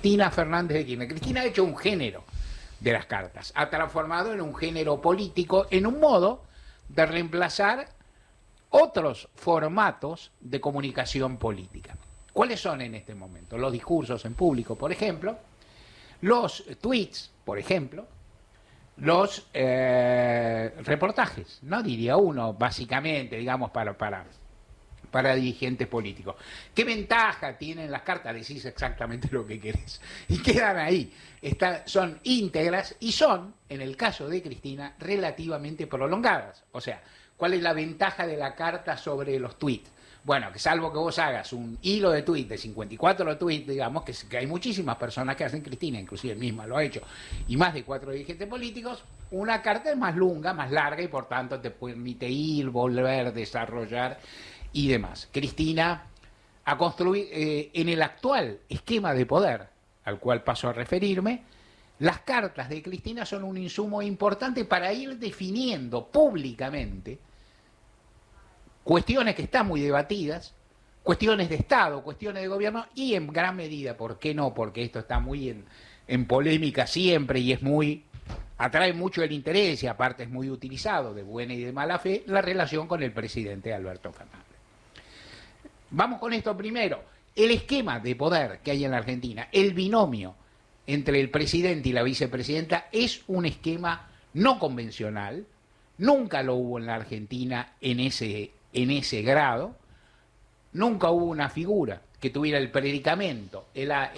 Cristina Fernández de Kirchner. Cristina ha hecho un género de las cartas, ha transformado en un género político, en un modo de reemplazar otros formatos de comunicación política. ¿Cuáles son en este momento? Los discursos en público, por ejemplo, los tweets, por ejemplo, los reportajes, ¿no? Diría uno, básicamente, digamos, para dirigentes políticos. ¿Qué ventaja tienen las cartas? Decís exactamente lo que querés. Y quedan ahí. Son íntegras y son, en el caso de Cristina, relativamente prolongadas. O sea, ¿cuál es la ventaja de la carta sobre los tweets? Bueno, que salvo que vos hagas un hilo de tweets de 54 tweets, digamos, que hay muchísimas personas que hacen, Cristina, inclusive misma lo ha hecho, y más de 4 dirigentes políticos, una carta es más lunga, más larga y por tanto te permite ir, volver, desarrollar y demás. Cristina ha construido, en el actual esquema de poder al cual paso a referirme, las cartas de Cristina son un insumo importante para ir definiendo públicamente cuestiones que están muy debatidas, cuestiones de Estado, cuestiones de gobierno y en gran medida, ¿por qué no? Porque esto está muy en polémica siempre y atrae mucho el interés y aparte es muy utilizado de buena y de mala fe, la relación con el presidente Alberto Fernández. Vamos con esto primero. El esquema de poder que hay en la Argentina, el binomio entre el presidente y la vicepresidenta es un esquema no convencional, nunca lo hubo en la Argentina en ese grado, nunca hubo una figura que tuviera el predicamento, la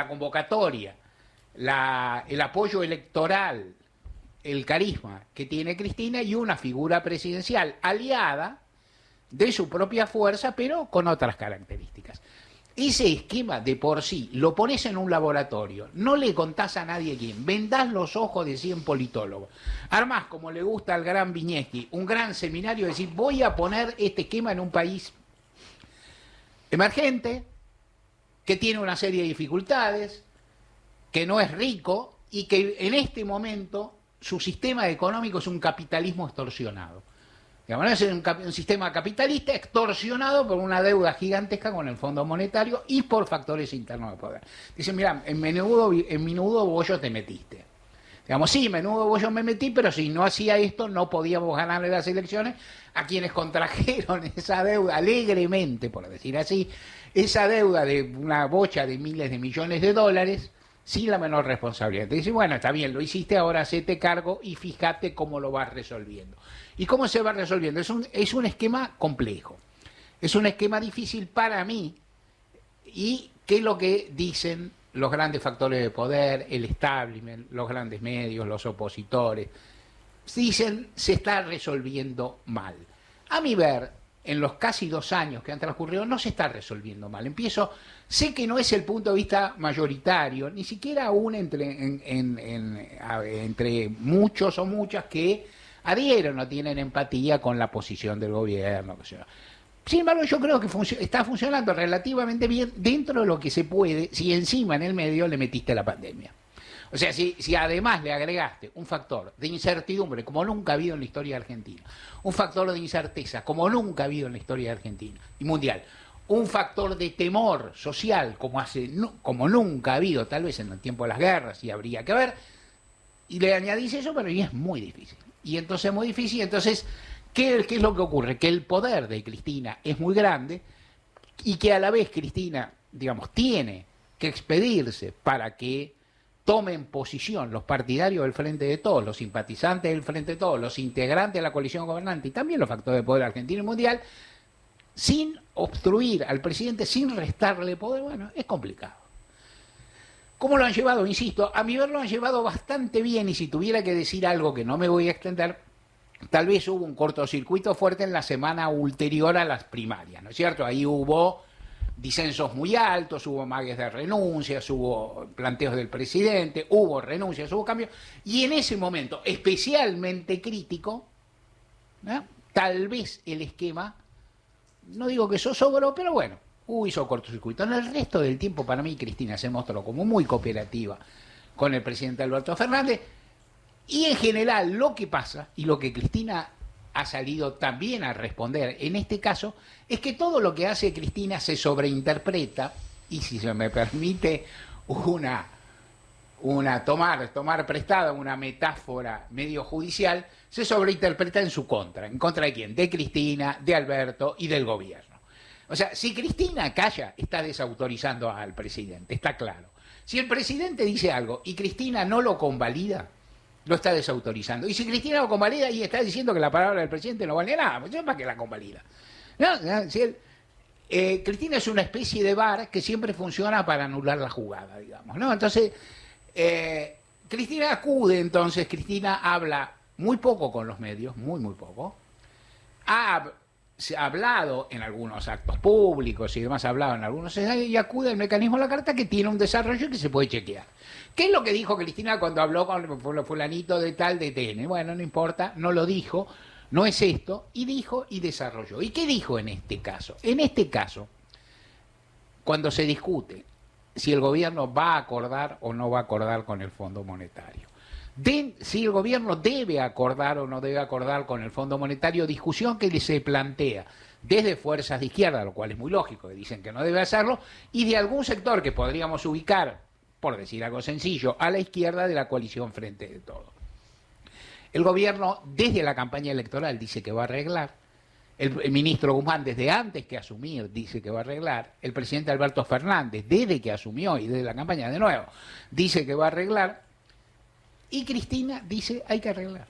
convocatoria, el apoyo electoral, el carisma que tiene Cristina y una figura presidencial aliada de su propia fuerza, pero con otras características. Ese esquema de por sí lo pones en un laboratorio, no le contás a nadie quién, vendás los ojos de 100 politólogos, armás, como le gusta al gran Viñeski, un gran seminario, decir, voy a poner este esquema en un país emergente, que tiene una serie de dificultades, que no es rico y que en este momento su sistema económico es un capitalismo extorsionado. Digamos, es un sistema capitalista extorsionado por una deuda gigantesca con el Fondo Monetario y por factores internos de poder. Dicen, mira, en menudo bollo te metiste. Digamos, sí, menudo bollo me metí, pero si no hacía esto no podíamos ganarle las elecciones a quienes contrajeron esa deuda alegremente, por decir así, esa deuda de una bocha de miles de millones de dólares sin la menor responsabilidad. Te dicen, bueno, está bien, lo hiciste, ahora hacete cargo y fíjate cómo lo vas resolviendo. ¿Y cómo se va resolviendo? Es un esquema complejo, es un esquema difícil para mí, y ¿qué es lo que dicen los grandes factores de poder, el establishment, los grandes medios, los opositores? Dicen, se está resolviendo mal. A mi ver, en los casi 2 años que han transcurrido, no se está resolviendo mal. Sé que no es el punto de vista mayoritario, ni siquiera aún entre muchos o muchas que adhieren o tienen empatía con la posición del gobierno. Sin embargo, yo creo que está funcionando relativamente bien dentro de lo que se puede, si encima en el medio le metiste la pandemia. O sea, si además le agregaste un factor de incertidumbre como nunca ha habido en la historia argentina, un factor de incerteza como nunca ha habido en la historia argentina y mundial, un factor de temor social como nunca ha habido, tal vez en el tiempo de las guerras, y habría que ver, y le añadís eso, pero y es muy difícil. Y entonces es muy difícil, entonces, ¿qué es lo que ocurre? Que el poder de Cristina es muy grande y que a la vez Cristina, digamos, tiene que expedirse para que tomen posición los partidarios del Frente de Todos, los simpatizantes del Frente de Todos, los integrantes de la coalición gobernante y también los factores de poder argentino y mundial, sin obstruir al presidente, sin restarle poder. Bueno, es complicado. ¿Cómo lo han llevado? Insisto, a mi ver lo han llevado bastante bien, y si tuviera que decir algo que no me voy a extender, tal vez hubo un cortocircuito fuerte en la semana ulterior a las primarias, ¿no es cierto? Ahí hubo disensos muy altos, hubo amagues de renuncias, hubo planteos del presidente, hubo renuncias, hubo cambios, y en ese momento especialmente crítico, ¿no? Tal vez el esquema, no digo que eso sobró, pero bueno, hizo cortocircuito. En el resto del tiempo, para mí, Cristina se mostró como muy cooperativa con el presidente Alberto Fernández, y en general lo que pasa, y lo que Cristina ha salido también a responder en este caso, es que todo lo que hace Cristina se sobreinterpreta y si se me permite tomar prestada una metáfora medio judicial, se sobreinterpreta en su contra. ¿En contra de quién? De Cristina, de Alberto y del gobierno. O sea, si Cristina calla, está desautorizando al presidente, está claro. Si el presidente dice algo y Cristina no lo convalida, lo está desautorizando. Y si Cristina lo convalida y está diciendo que la palabra del presidente no vale nada, pues ¿para qué la convalida? No, si Cristina es una especie de VAR que siempre funciona para anular la jugada, digamos, ¿no? Entonces, Cristina acude, entonces Cristina habla muy poco con los medios, muy poco. Se ha hablado en algunos actos públicos y demás, ha hablado en algunos escenarios y acude al mecanismo de la carta que tiene un desarrollo que se puede chequear. ¿Qué es lo que dijo Cristina cuando habló con fulanito de tal de TN? Bueno, no importa, no lo dijo, no es esto, y dijo y desarrolló. ¿Y qué dijo en este caso? En este caso, cuando se discute si el gobierno va a acordar o no va a acordar con el Fondo Monetario, si el gobierno debe acordar o no debe acordar con el Fondo Monetario, discusión que se plantea desde fuerzas de izquierda, lo cual es muy lógico, que dicen que no debe hacerlo, y de algún sector que podríamos ubicar, por decir algo sencillo, a la izquierda de la coalición Frente de Todos. El gobierno, desde la campaña electoral, dice que va a arreglar. El ministro Guzmán, desde antes que asumir, dice que va a arreglar. El presidente Alberto Fernández, desde que asumió y desde la campaña de nuevo, dice que va a arreglar. Y Cristina dice hay que arreglar.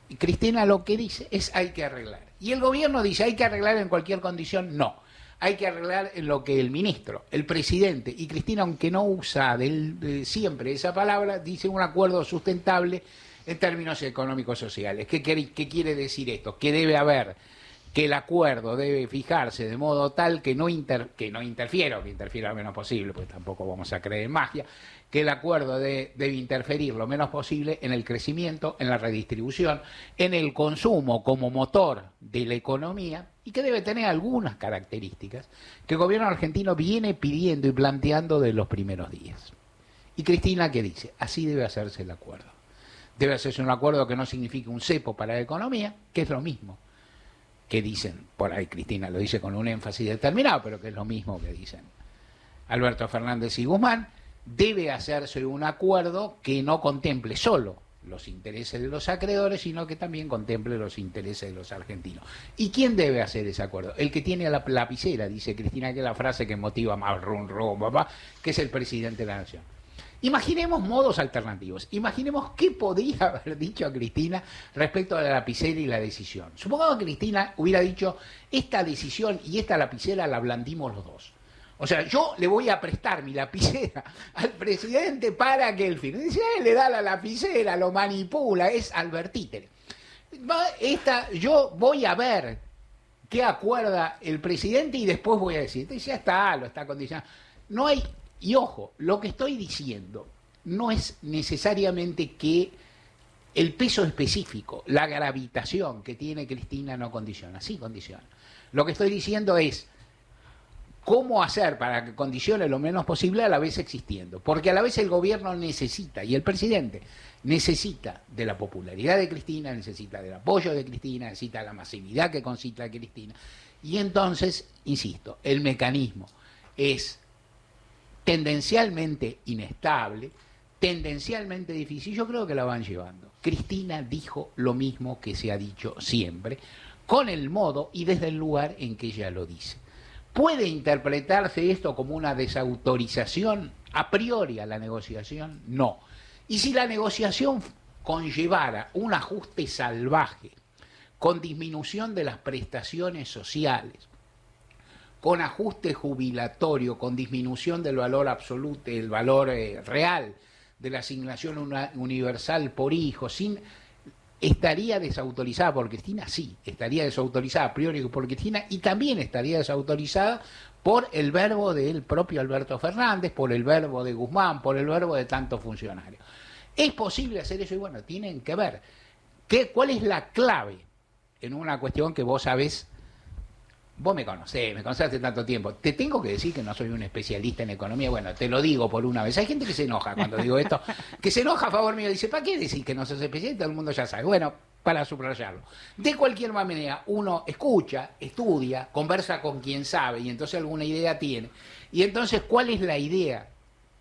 Y Cristina lo que dice es hay que arreglar. Y el gobierno dice hay que arreglar en cualquier condición. No. Hay que arreglar en lo que el ministro, el presidente y Cristina, aunque no usa siempre esa palabra, dice un acuerdo sustentable en términos económicos sociales. ¿Qué quiere decir esto? Que debe haber, que el acuerdo debe fijarse de modo tal que no interfiera, o que interfiera lo menos posible, pues tampoco vamos a creer en magia, que el acuerdo debe interferir lo menos posible en el crecimiento, en la redistribución, en el consumo como motor de la economía, y que debe tener algunas características que el gobierno argentino viene pidiendo y planteando de los primeros días. Y Cristina, ¿qué dice? Así debe hacerse el acuerdo. Debe hacerse un acuerdo que no signifique un cepo para la economía, que es lo mismo que dicen, por ahí Cristina lo dice con un énfasis determinado, pero que es lo mismo que dicen Alberto Fernández y Guzmán. Debe hacerse un acuerdo que no contemple solo los intereses de los acreedores, sino que también contemple los intereses de los argentinos. ¿Y quién debe hacer ese acuerdo? El que tiene la lapicera, dice Cristina, que es la frase que motiva más que es el presidente de la Nación. Imaginemos modos alternativos. Imaginemos qué podría haber dicho a Cristina respecto a la lapicera y la decisión. Supongamos que Cristina hubiera dicho, esta decisión y esta lapicera la blandimos los dos. O sea, yo le voy a prestar mi lapicera al presidente para que él firme. Dice, le da la lapicera, lo manipula, es Albertítere. Yo voy a ver qué acuerda el presidente y después voy a decir, ya está, lo está condicionando. No hay, y ojo, lo que estoy diciendo no es necesariamente que el peso específico, la gravitación que tiene Cristina no condiciona, sí condiciona. Lo que estoy diciendo es cómo hacer para que condicione lo menos posible a la vez existiendo. Porque a la vez el gobierno necesita, y el presidente necesita de la popularidad de Cristina, necesita del apoyo de Cristina, necesita la masividad que concita Cristina. Y entonces, insisto, el mecanismo es tendencialmente inestable, tendencialmente difícil. Yo creo que la van llevando. Cristina dijo lo mismo que se ha dicho siempre, con el modo y desde el lugar en que ella lo dice. ¿Puede interpretarse esto como una desautorización a priori a la negociación? No. Y si la negociación conllevara un ajuste salvaje, con disminución de las prestaciones sociales, con ajuste jubilatorio, con disminución del valor absoluto, el valor real de la asignación universal por hijo, estaría desautorizada por Cristina, sí, estaría desautorizada a priori por Cristina y también estaría desautorizada por el verbo del propio Alberto Fernández, por el verbo de Guzmán, por el verbo de tantos funcionarios. ¿Es posible hacer eso? Y bueno, tienen que ver cuál es la clave en una cuestión que vos sabés. Vos me conocés hace tanto tiempo. Te tengo que decir que no soy un especialista en economía. Bueno, te lo digo por una vez. Hay gente que se enoja cuando digo esto, que se enoja a favor mío. Dice, ¿para qué decir que no sos especialista? Todo el mundo ya sabe. Bueno, para subrayarlo. De cualquier manera, uno escucha, estudia, conversa con quien sabe y entonces alguna idea tiene. Y entonces, ¿cuál es la idea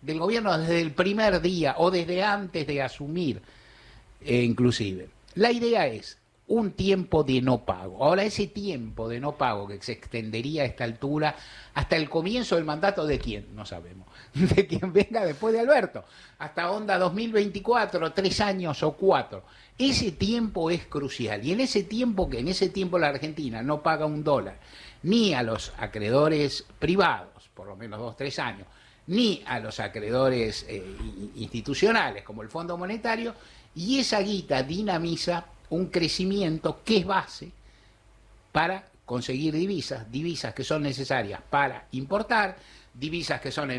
del gobierno desde el primer día o desde antes de asumir, inclusive? La idea es un tiempo de no pago. Ahora, ese tiempo de no pago que se extendería a esta altura hasta el comienzo del mandato de quién, no sabemos, de quien venga después de Alberto, hasta onda 2024, 3 años o 4. Ese tiempo es crucial, y en ese tiempo la Argentina no paga $1, ni a los acreedores privados, por lo menos 2, 3 años, ni a los acreedores institucionales como el Fondo Monetario, y esa guita dinamiza un crecimiento que es base para conseguir divisas que son necesarias para importar, divisas que son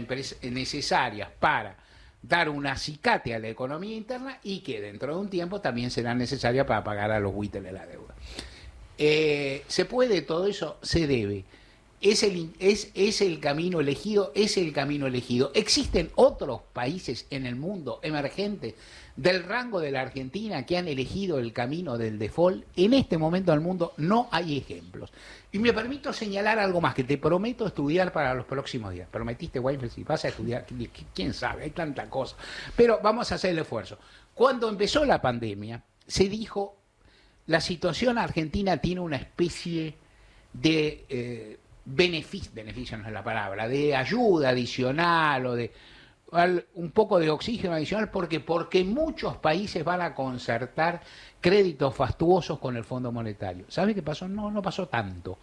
necesarias para dar un acicate a la economía interna y que dentro de un tiempo también serán necesarias para pagar a los buitres de la deuda. ¿Se puede todo eso? Se debe. Es el camino elegido, es el camino elegido. Existen otros países en el mundo emergentes del rango de la Argentina que han elegido el camino del default. En este momento del mundo no hay ejemplos. Y me permito señalar algo más que te prometo estudiar para los próximos días. Prometiste, Weinfeld, si vas a estudiar, quién sabe, hay tanta cosa. Pero vamos a hacer el esfuerzo. Cuando empezó la pandemia, se dijo, la situación argentina tiene una especie de beneficio no es la palabra, de ayuda adicional o de un poco de oxígeno adicional. ¿Por qué? Porque muchos países van a concertar créditos fastuosos con el Fondo Monetario. ¿Sabe qué pasó? No pasó tanto.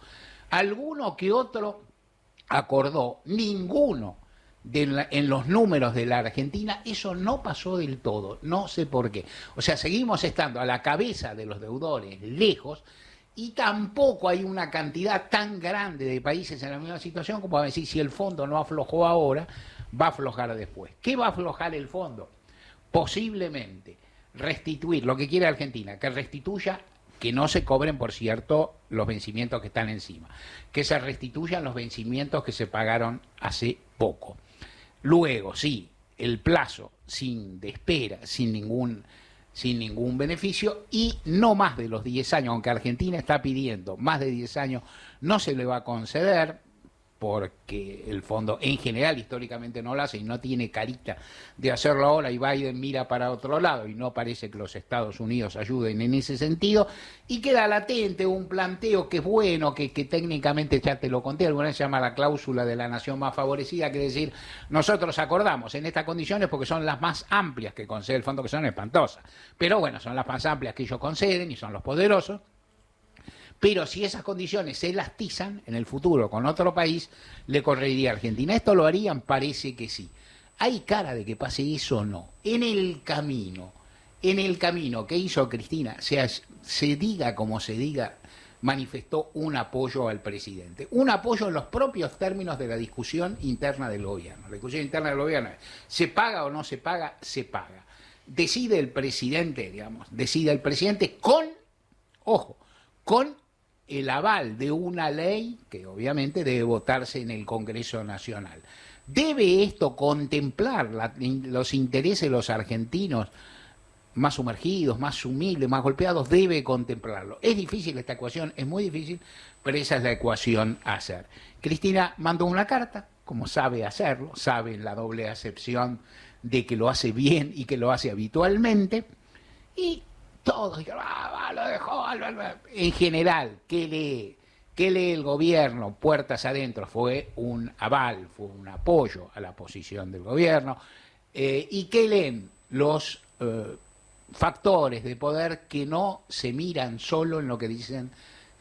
Alguno que otro acordó, ninguno en los números de la Argentina, eso no pasó del todo, no sé por qué. O sea, seguimos estando a la cabeza de los deudores, lejos, y tampoco hay una cantidad tan grande de países en la misma situación como para decir, si el fondo no aflojó ahora, va a aflojar después. ¿Qué va a aflojar el fondo? Posiblemente restituir lo que quiere Argentina, que restituya, que no se cobren, por cierto, los vencimientos que están encima, que se restituyan los vencimientos que se pagaron hace poco. Luego, sí, el plazo de espera, sin ningún beneficio, y no más de los 10 años, aunque Argentina está pidiendo más de 10 años, no se le va a conceder, porque el fondo en general históricamente no lo hace y no tiene carita de hacerlo ahora, y Biden mira para otro lado y no parece que los Estados Unidos ayuden en ese sentido, y queda latente un planteo que es bueno, que técnicamente ya te lo conté, alguna vez se llama la cláusula de la nación más favorecida, que es decir, nosotros acordamos en estas condiciones porque son las más amplias que concede el fondo, que son espantosas, pero bueno, son las más amplias que ellos conceden y son los poderosos. Pero si esas condiciones se elastizan en el futuro con otro país, le correría a Argentina. ¿Esto lo harían? Parece que sí. ¿Hay cara de que pase eso o no? En el camino que hizo Cristina, se diga como se diga, manifestó un apoyo al presidente. Un apoyo en los propios términos de la discusión interna del gobierno. La discusión interna del gobierno es, ¿se paga o no se paga? Se paga. Decide el presidente con, ojo, con el aval de una ley que obviamente debe votarse en el Congreso Nacional. ¿Debe esto contemplar los intereses de los argentinos más sumergidos, más humildes, más golpeados? Debe contemplarlo. Es difícil esta ecuación, es muy difícil, pero esa es la ecuación a hacer. Cristina mandó una carta, como sabe hacerlo, sabe la doble acepción de que lo hace bien y que lo hace habitualmente, y todos dijeron, lo dejó. En general, ¿qué lee el gobierno puertas adentro? Fue un aval, fue un apoyo a la posición del gobierno. ¿Y qué leen los factores de poder que no se miran solo en lo que dicen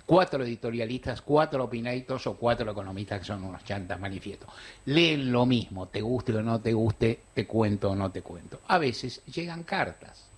4 editorialistas, 4 opinators o 4 economistas que son unos chantas manifiestos? Leen lo mismo, te guste o no te guste, te cuento o no te cuento. A veces llegan cartas.